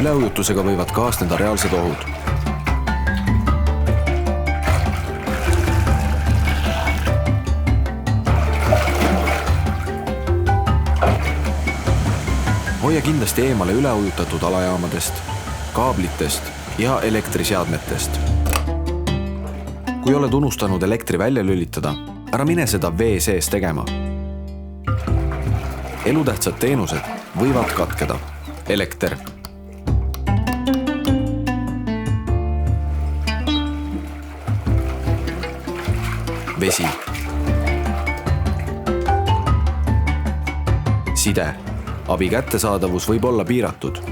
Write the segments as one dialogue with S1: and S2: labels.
S1: Üleujutusega võivad kaasneda reaalsed ohud. Hoia kindlasti eemale üleujutatud alajaamadest, kaablitest ja elektriseadmetest. Kui oled unustanud elektri välja lülitada, ära mine seda vee sees tegema. Elutähtsad teenused võivad katkeda. Elekter. Vesi. Side. Abi kättesaadavus võib olla piiratud.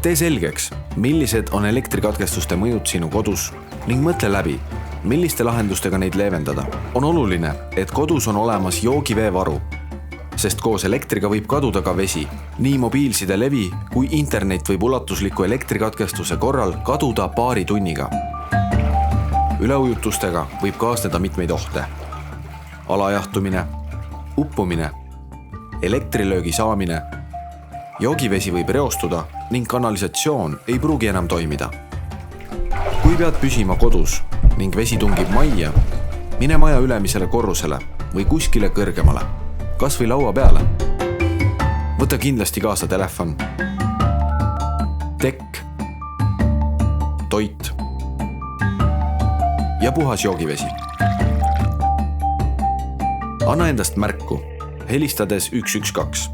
S1: Tee selgeks, millised on elektrikatkestuste mõjud sinu kodus ning mõtle läbi, milliste lahendustega neid leevendada. On oluline, et kodus on olemas joogiveevaru, sest koos elektriga võib kaduda ka vesi. Nii mobiilside levi kui internet võib ulatusliku elektrikatkestuse korral kaduda paari tunniga. Üleujutustega võib kaasneda mitmeid ohte. Alajahtumine, uppumine, elektrilöögi saamine, joogivesi võib reostuda ning kanalisatsioon ei pruugi enam toimida. Kui pead püsima kodus ning vesi tungib majja, mine maja ülemisele korrusele või kuskile kõrgemale, kas või laua peale. Võta kindlasti kaasa telefon, tekk, toit ja puhas joogivesi. Anna endast märku, helistades 112.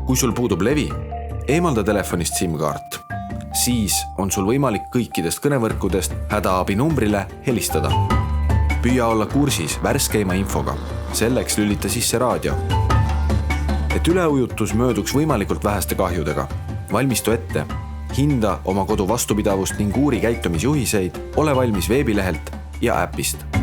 S1: Kui sul puudub levi, eemalda telefonist SIM-kaart. Siis on sul võimalik kõikidest kõnevõrkudest hädaabi numbrile helistada. Püüa olla kursis värskeima infoga. Selleks lülita sisse raadio. Et üleujutus mööduks võimalikult väheste kahjudega, valmistu ette, hinda oma kodu vastupidavust ning uuri käitumisjuhiseid, ole valmis veebilehelt ja äpist.